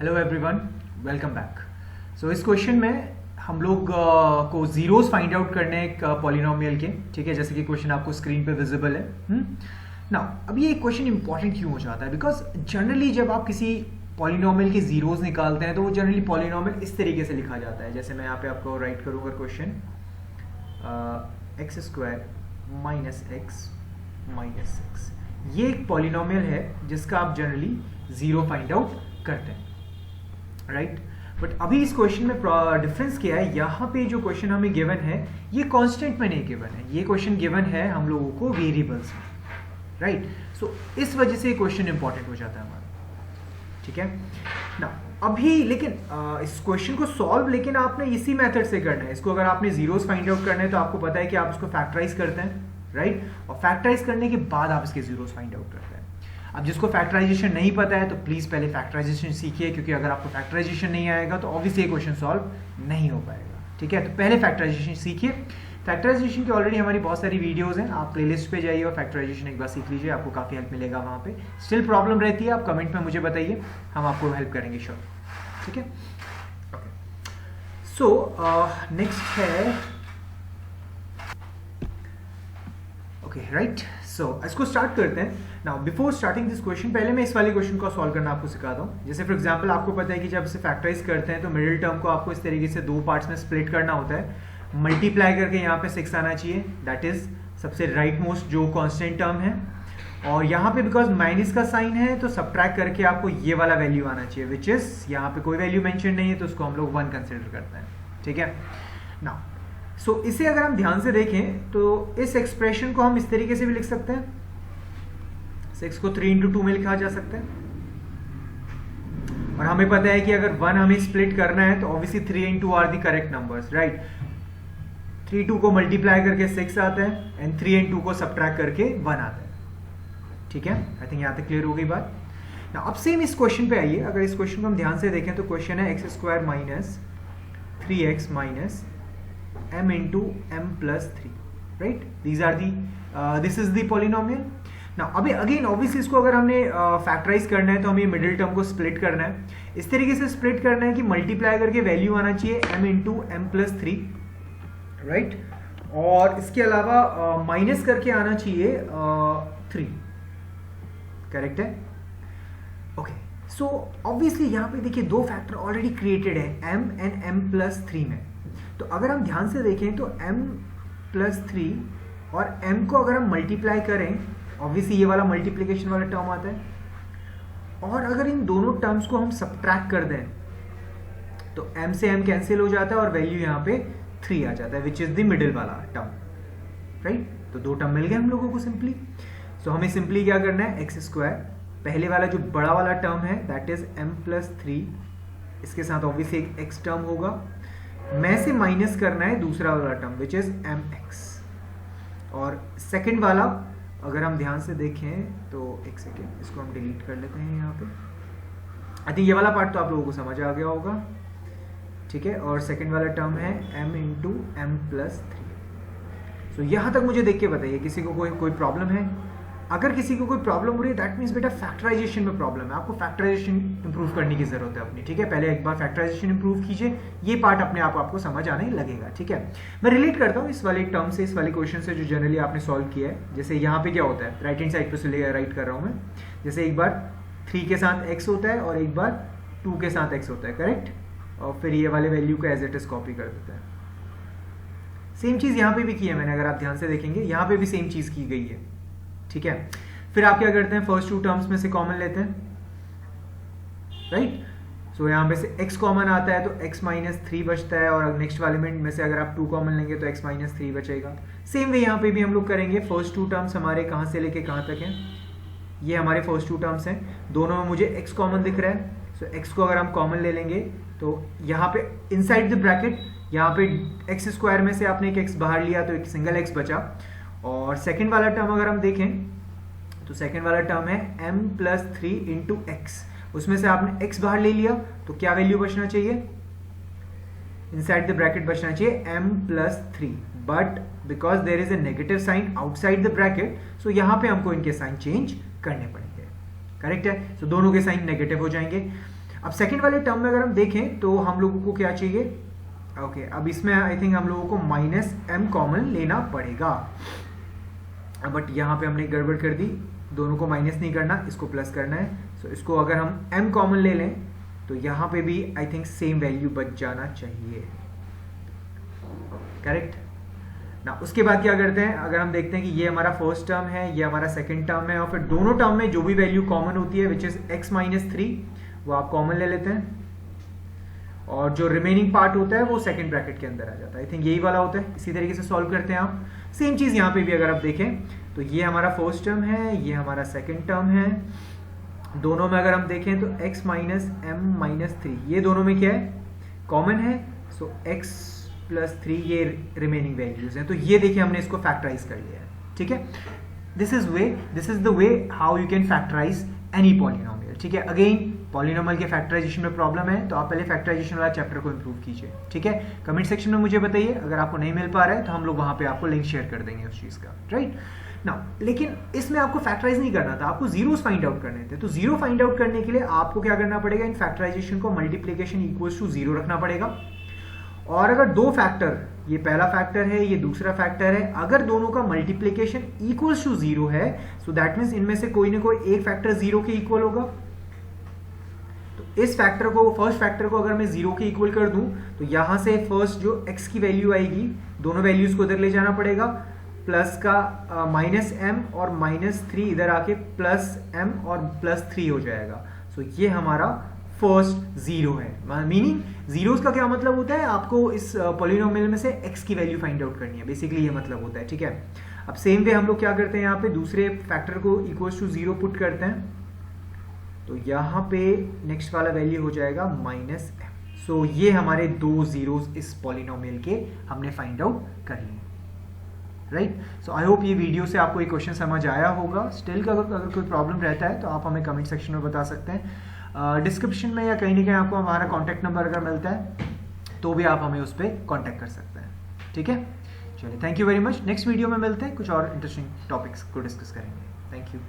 Hello everyone, welcome back. So इस question में हम लोग को जीरोस फाइंड आउट करने हैं एक पॉलिनोमियल के, ठीक है, जैसे कि क्वेश्चन आपको स्क्रीन पे विजिबल है। नाउ अब ये क्वेश्चन इंपॉर्टेंट क्यों हो जाता है? बिकॉज जनरली जब आप किसी पॉलिनोमियल के जीरोस निकालते हैं तो वो जनरली पॉलिनोमियल इस तरीके से लिखा जाता है। जैसे मैं यहाँ पे आपको राइट करूँगा question x square minus x minus six. ये एक पॉलिनोमियल है जिसका आप जनरली जीरो फाइंड आउट करते हैं, राइट। बट अभी इस क्वेश्चन में डिफरेंस क्या है? यहाँ पे जो क्वेश्चन हमें गिवन है ये कांस्टेंट में नहीं गिवन है, ये क्वेश्चन गिवन है हम लोगों को वेरिएबल्स में, राइट। सो इस वजह से ये क्वेश्चन इंपॉर्टेंट हो जाता है हमारा, ठीक है ना। अभी लेकिन इस क्वेश्चन को सॉल्व लेकिन आपने इसी मेथड से करना है। इसको अगर आपने जीरोस फाइंड आउट करना है तो आपको पता है कि आप इसको फैक्टराइज करते हैं, राइट, और फैक्टराइज करने के बाद आप इसके जीरोस फाइंड आउट करते हैं। अब जिसको फैक्टराइजेशन नहीं पता है तो प्लीज पहले फैक्टराइजेशन सीखिए, क्योंकि अगर आपको फैक्टराइजेशन नहीं आएगा तो ऑब्वियसली ये क्वेश्चन सॉल्व नहीं हो पाएगा, ठीक है। तो पहले फैक्टराइजेशन सीखिए। फैक्टराइजेशन की ऑलरेडी हमारी बहुत सारी वीडियोस हैं, आप प्लेलिस्ट पे जाइए और फैक्टराइजेशन एक बार सीख लीजिए, आपको काफी हेल्प मिलेगा वहां पे। स्टिल प्रॉब्लम रहती है आप कमेंट में मुझे बताइए, हम आपको हेल्प करेंगे, श्योर, ठीक है। सो नेक्स्ट है राइट। सो इसको स्टार्ट करते हैं। Now before starting this question पहले मैं इस वाले क्वेश्चन को सॉल्व करना आपको सिखाता हूँ। जैसे फॉर एग्जांपल आपको पता है कि जब इसे फैक्टराइज करते हैं तो मिडिल टर्म को आपको इस तरीके से दो पार्ट्स में स्प्लिट करना होता है। मल्टीप्लाई करके यहाँ पे 6 आना चाहिए, दैट इज सबसे राइट मोस्ट जो कॉन्स्टेंट टर्म है। और यहाँ पे बिकॉज माइनस का साइन है तो सब्ट्रैक्ट करके आपको ये वाला वैल्यू आना चाहिए, विच इज यहाँ पे कोई वैल्यू मेंशन नहीं है तो उसको हम लोग 1 कंसिडर करते हैं, ठीक है। नाउ सो इसे अगर हम ध्यान से देखें तो इस एक्सप्रेशन को हम इस तरीके से भी लिख सकते हैं, 6 को 3 into 2 में लिखा जा सकता है। और हमें पता है कि अगर 1 हमें स्प्लिट करना है तो obviously 3 and 2 are the correct numbers, right. 3 2 को मल्टीप्लाई करके 6 आता है एंड 3 and 2 को सब्ट्रैक्ट करके 1 आता है, ठीक है। आई थिंक यहाँ तक क्लियर हो गई बात। Now, अब सेम इस क्वेश्चन पे आइए। अगर इस क्वेश्चन को हम ध्यान से देखें तो क्वेश्चन है x square minus 3x minus m into m plus 3, right? This is the polynomial. Now अभी अगेन ऑब्वियसली इसको अगर हमने फैक्टराइज करना है तो हमें मिडिल टर्म को स्प्लिट करना है। इस तरीके से स्प्लिट करना है कि मल्टीप्लाई करके वैल्यू आना चाहिए m into m plus 3, right. और इसके अलावा माइनस करके आना चाहिए 3, करेक्ट है। ओके, सो ऑब्वियसली यहाँ पे देखिए दो फैक्टर ऑलरेडी क्रिएटेड है m and m plus 3 में। तो अगर हम ध्यान से देखें तो m plus 3 और m को अगर हम मल्टीप्लाई करें, ऑब्वियसली ये वाला मल्टीप्लिकेशन वाला टर्म आता है। और अगर इन दोनों टर्म्स को हम सब्ट्रैक्ट कर दें तो m से m कैंसिल हो जाता है और वैल्यू यहाँ पे 3 आ जाता है, विच इज द मिडिल वाला टर्म, राइट। तो दो टर्म मिल गए हम लोगों को सिंपली। सो हमें सिंपली क्या करना है, एक्स स्क्वायर पहले वाला जो बड़ा वाला टर्म है दैट इज m plus 3, इसके साथ ऑब्वियसली एक x टर्म होगा, में से माइनस करना है दूसरा वाला टर्म विच इज mx। और सेकंड वाला अगर हम ध्यान से देखें तो एक सेकेंड इसको हम डिलीट कर लेते हैं यहाँ पे। आई थिंक ये वाला पार्ट तो आप लोगों को समझ आ गया होगा, ठीक है। और सेकंड वाला टर्म है m into m plus 3। सो यहाँ तक मुझे देख के बताइए किसी को कोई प्रॉब्लम है? अगर किसी को कोई प्रॉब्लम हो रही है दैट मीन्स बेटा फैक्टराइजेशन में प्रॉब्लम है, आपको फैक्टराइजेशन इंप्रूव करने की जरूरत है अपनी, ठीक है। पहले एक बार फैक्टराइजेशन इंप्रूव कीजिए, ये पार्ट अपने आप आपको समझ आने लगेगा, ठीक है। मैं रिलेट करता हूँ इस वाले टर्म से, इस वाले क्वेश्चन से जो जनरली आपने सॉल्व किया है। जैसे यहाँ पे क्या होता है, राइट हैंड साइड पे से राइट कर रहा हूँ मैं। जैसे एक बार 3 के साथ x होता है और एक बार 2 के साथ x होता है, करेक्ट। और फिर ये वाले वैल्यू को एज इट इज कॉपी कर देते हैं। सेम चीज यहाँ पे भी की है मैंने, अगर आप ध्यान से देखेंगे यहाँ पे भी सेम चीज की गई है, ठीक है। फिर आप क्या करते हैं, फर्स्ट 2 टर्म्स में से कॉमन लेते हैं, राइट। सो यहाँ पे से x कॉमन आता है तो x माइनस 3 बचता है, और नेक्स्ट वाले में से अगर आप 2 कॉमन लेंगे तो x माइनस 3 बचेगा। सेम वे यहाँ पे भी हम लोग करेंगे। फर्स्ट 2 टर्म्स हमारे कहाँ से लेके कहाँ तक हैं, ये हमारे फर्स्ट 2 टर्म्स हैं, दोनों में मुझे x कॉमन दिख रहा है। सो x को अगर हम कॉमन ले लेंगे तो यहाँ पे इनसाइड द ब्रैकेट यहाँ पे एक्स स्क्वायर में से आपने एक x बाहर लिया तो एक सिंगल x बचा। और सेकेंड वाला टर्म अगर हम देखें तो सेकेंड वाला टर्म है m plus 3 into x, उसमें से आपने x बाहर ले लिया तो क्या वैल्यू बचना चाहिए, इनसाइड द ब्रैकेट बचना चाहिए m plus 3, but because there is a negative sign outside the bracket so यहाँ पे हमको इनके साइन चेंज करने पड़ेंगे, करेक्ट है। सो दोनों के साइन नेगेटिव हो जाएंगे। अब सेकंड वाले टर्म में अगर हम देखें तो हम लोगों को क्या चाहिए, ओके अब इसमें आई थिंक हम लोगों को -m कॉमन लेना पड़ेगा, बट यहाँ पे हमने गड़बड़ कर दी, दोनों को माइनस नहीं करना, इसको प्लस करना है। सो इसको अगर हम m कॉमन ले लें तो यहाँ पे भी आई थिंक सेम वैल्यू बच जाना चाहिए, करेक्ट ना। उसके बाद क्या करते हैं, अगर हम देखते हैं कि ये हमारा फर्स्ट टर्म है, ये हमारा सेकंड टर्म है, और फिर दोनों टर्म में जो भी वैल्यू कॉमन होती है विच इज x - 3 वो आप कॉमन ले लेते हैं, और जो रिमेनिंग पार्ट होता है वो सेकंड ब्रैकेट के अंदर आ जाता है। आई थिंक यही वाला होता है। इसी तरीके से सॉल्व करते हैं आप। सेम चीज यहाँ पे भी अगर आप देखें तो ये हमारा फर्स्ट टर्म है, ये हमारा सेकंड टर्म है, दोनों में अगर हम देखें तो x - m - 3 ये दोनों में क्या है, कॉमन है। सो x + 3 ये रिमेनिंग वैल्यूज हैं। तो ये देखिए हमने इसको फैक्टराइज कर लिया है, ठीक है। This is the way how you can factorize any polynomial, ठीक है। अगेन पॉलिनोमियल के फैक्टराइजेशन में प्रॉब्लम है तो आप पहले फैक्टराइजेशन वाला चैप्टर को इंप्रूव कीजिए, ठीक है। कमेंट सेक्शन में मुझे बताइए, अगर आपको नहीं मिल पा रहा है तो हम लोग वहां पे आपको लिंक शेयर कर देंगे उस चीज का, राइट ना। लेकिन इसमें आपको फैक्टराइज नहीं करना था, आपको जीरोस फाइंड आउट करने थे। तो जीरो फाइंड आउट करने के लिए आपको क्या करना पड़ेगा, इन फैक्टराइजेशन को मल्टीप्लीकेशन इक्वल्स टू 0 रखना पड़ेगा। और अगर दो फैक्टर, ये पहला फैक्टर है, ये दूसरा फैक्टर है, अगर दोनों का मल्टीप्लीकेशन इक्वल्स टू 0 है, सो दैट मीन्स इनमें से कोई ना कोई एक फैक्टर 0 के इक्वल होगा। तो इस फैक्टर को, फर्स्ट फैक्टर को अगर मैं 0 के इक्वल कर दूं तो यहां से फर्स्ट जो x की वैल्यू आएगी, दोनों वैल्यूज को इधर ले जाना पड़ेगा, प्लस का -m और -3 इधर आके +m और +3 हो जाएगा। सो ये हमारा फर्स्ट 0 है। मीनिंग जीरोस का क्या मतलब होता है, आपको इस पॉलिनोमियल में से x की वैल्यू फाइंड आउट करनी है, बेसिकली ये मतलब होता है, ठीक है। अब सेम वे हम लोग क्या करते हैं, यहाँ पे दूसरे फैक्टर को इक्वल्स टू 0 पुट करते हैं, तो यहाँ पे नेक्स्ट वाला वैल्यू हो जाएगा -m। सो ये हमारे दो जीरोस इस पॉलिनोमियल के हमने फाइंड आउट कर लिए, राइट। सो आई होप ये वीडियो से आपको एक क्वेश्चन समझ आया होगा। स्टिल का अगर कोई प्रॉब्लम रहता है तो आप हमें कमेंट सेक्शन में बता सकते हैं। डिस्क्रिप्शन में या कहीं ना कहीं आपको हमारा कॉन्टैक्ट नंबर अगर मिलता है तो भी आप हमें उस पर कॉन्टैक्ट कर सकते हैं, ठीक है। चलिए, thank you very much. Next video में मिलते हैं, कुछ और इंटरेस्टिंग टॉपिक्स को डिस्कस करेंगे। Thank you.